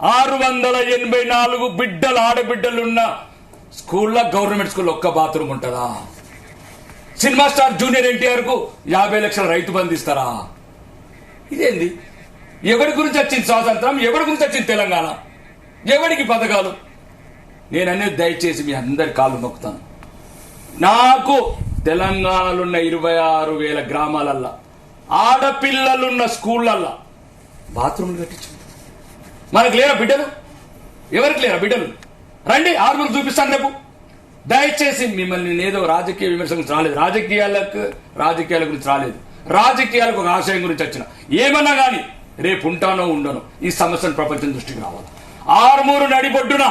684 బిడ్డలు ఆడబిడ్డలున్న స్కూల్లో government school ఒక్క బాత్రూమ్ ఉంటుందా? సినిమా స్టార్ జూనియర్ ఎన్టీఆర్ కు 50 లక్షల రైతు బంధు ఇస్తారా? ఇదేంది? ఎవరి గురించి వచ్చింది స్వాతంత్రం? ఎవరి గురించి వచ్చింది తెలంగాణ? ఎవరికి పథకాలు? నేను అనేది దయచేసి మీ అందరి కాళ్ళు మొక్కుతాను. నాకు తెలంగాణలో ఉన్న 26,000 గ్రామాలల్లా ఆడపిల్లలున్న స్కూళ్ళల్లా బాత్రూమ్లు కట్టించు. మనకు లేరా బిడ్డలు? ఎవరికి లేరా బిడ్డలు? రండి, ఆర్మీలు చూపిస్తాను రేపు. దయచేసి మిమ్మల్ని నేనేదో రాజకీయ విమర్శ గురించి రాలేదు, రాజకీయాల గురించి రాలేదు, రాజకీయాలకు ఒక ఆశయం గురించి వచ్చిన. ఏమన్నా గాని రేపు ఉంటానో ఉండనో ఈ సమస్యను ప్రపంచం దృష్టికి రావాలి. ఆర్మూరు నడిబొడ్డున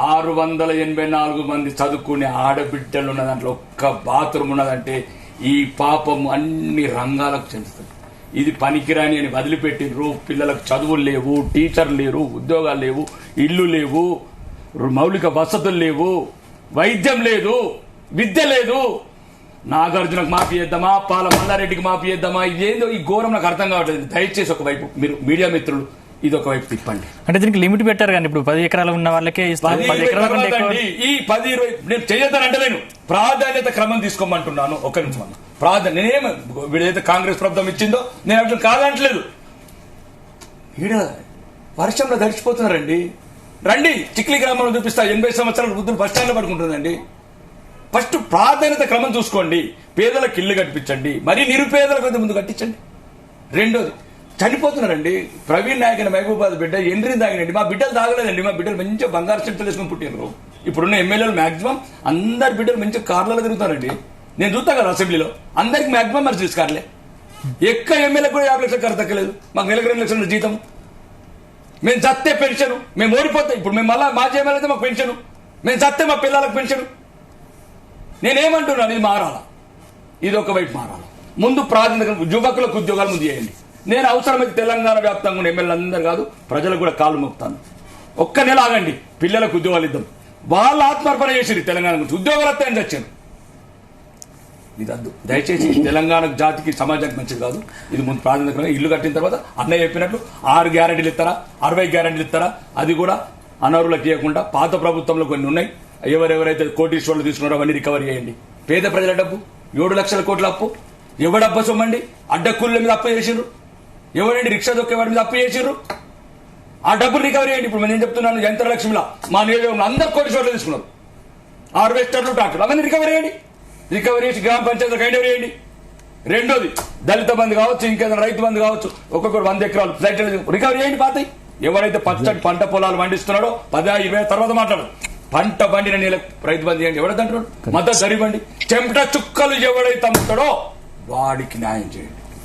684 మంది చదువుకునే ఆడబిడ్డలు ఉన్న దాంట్లో ఒక్క బాత్రూమ్ ఉన్నదంటే ఈ పాపం అన్ని రంగాలకు చెందుతుంది. ఇది పనికిరాని అని వదిలిపెట్టినరు. పిల్లలకు చదువులు లేవు, టీచర్లు లేరు, ఉద్యోగాలు లేవు, ఇల్లు లేవు, మౌలిక వసతులు లేవు, వైద్యం లేదు, విద్య లేదు. నాగార్జునకు మాఫీ చేద్దామా, పాల మల్లారెడ్డికి మాఫీ చేద్దామా? ఇదేందో ఈ ఘోరం నాకు అర్థం కావట్లేదు. దయచేసి ఒకవైపు మీరు మీడియా మిత్రులు ఇది ఒకవైపు తిప్పండి. అంటే దీనికి లిమిట్ పెట్టారు కానీ ఇప్పుడు 10 ఎకరాలు ఉన్న వాళ్ళకే ఈ 10-20 నేను చేయొద్దానంటలేను. ప్రాధాన్యత క్రమం తీసుకోమంటున్నాను. ఒక్క నిమిషం అన్న. నేనేమో వీడైతే కాంగ్రెస్ ప్రభుత్వం ఇచ్చిందో నేను అట్లా కాదనట్లేదు. ఈడ వర్షంలో తడిచిపోతున్నారండి. రండి, చిక్లీ గ్రామంలో చూపిస్తా. 80 సంవత్సరాల వృద్ధులు బస్ స్టాండ్ లో పడుకుంటుందండి. ఫస్ట్ ప్రాధాన్యత క్రమం చూసుకోండి. పేదలకు ఇల్లు కట్టించండి, మరి నిరుపేదలకు ముందు కట్టించండి. రెండోది, చనిపోతున్నారండి. ప్రవీణ్ నాయక్ అని మహబూబాద్ బిడ్డ ఎండ్రీని తాగినండి. మా బిడ్డలు తాగలేదండి. మా బిడ్డలు మంచిగా బంగారు చెట్టులు వేసుకుని పుట్టినారు. ఇప్పుడున్న ఎమ్మెల్యేలు మాక్సిమం అందరి బిడ్డలు మంచిగా కార్లలో తిరుగుతారండి. నేను చూస్తా కదా అసెంబ్లీలో, అందరికి మాక్సిమం మర్చిస్ కార్లే. ఎక్క ఎమ్మెల్యే కూడా 50 లక్షల కారు దక్కలేదు. మాకు నెలకు 2 లక్షల జీతం. మేము చస్తే పెన్షన్, మేము ఓడిపోతే ఇప్పుడు మేము మళ్ళా మాజీ ఎమ్మెల్యే మాకు పెన్షన్, మేము చస్తే మా పిల్లలకు పెన్షన్. నేనేమంటున్నాను, ఇది మారాలా, ఇది ఒకవైపు మారాలా. ముందు ప్రాధాన్యత యువకులకు ఉద్యోగాలు ముందు చేయండి. నేను అవసరమైతే తెలంగాణ వ్యాప్తంగా ఉన్న ఎమ్మెల్యేలు అందరూ కాదు, ప్రజలకు కూడా కాళ్ళు మొక్కుతాను. ఒక్క నెల ఆగండి, పిల్లలకు ఉద్యోగాలు ఇద్దాం. వాళ్ళు ఆత్మార్పణ చేసిరు తెలంగాణ గురించి, ఉద్యోగాలు వస్తాయని తెచ్చారు. ఇది అద్దు. దయచేసి తెలంగాణ జాతికి సమాజానికి మంచిది కాదు. ఇది ముందు ప్రాధాన్యత. ఇల్లు కట్టిన తర్వాత అన్నయ్య చెప్పినట్లు 6 గ్యారెంటీలు ఇస్తారా, 60 గ్యారెంటీలు ఇస్తారా? అది కూడా అనర్హులకు ఇవ్వకుండా పాత ప్రభుత్వంలో కొన్ని ఉన్నాయి. ఎవరెవరైతే కోటీశ్వర్లు తీసుకున్నారో అవన్నీ రికవరీ చేయండి. పేద ప్రజల డబ్బు 7 లక్షల కోట్ల అప్పు ఎవడబ్బ సొమ్మండి? అడ్డకూళ్ళ మీద అప్పు చేసిర్రు. ఎవరండి రిక్షా దొక్కేవాడి మీద అప్పు చేసిర్రు? ఆ డబ్బులు రికవరీ చేయండి. ఇప్పుడు నేను చెప్తున్నాను, యంత్రలక్ష్మిలా మా నియోజకవర్గంలో అందరు కోటీశ్వర్లు తీసుకున్నారు. హార్వెస్టర్లు, ట్రాక్టర్లు అవన్నీ రికవరీ చేయండి. రికవరీ చేసి గ్రామ పంచాయతీలకు హ్యాండ్ ఓవర్ చేయండి. రెండోది, దళిత బంధు కావచ్చు, ఇంకేదైనా రైతు బంధు కావచ్చు, ఒక్కొక్కరు 100 ఎకరాలు ఫ్లైట్ రికవరీ చేయండి. పాతాయి ఎవరైతే పచ్చటి పంట పొలాలు పండిస్తున్నాడో 10-20 తర్వాత మాట్లాడదు. పంట పండిన నీళ్ళకి రైతు బంధు చేయండి. ఎవరైతే అంటున్నాడు మద్దతు ధర ఇవ్వండి. చెమట చుక్కలు ఎవడైతే అమ్ముతాడో వాడికి న్యాయం చేయండి.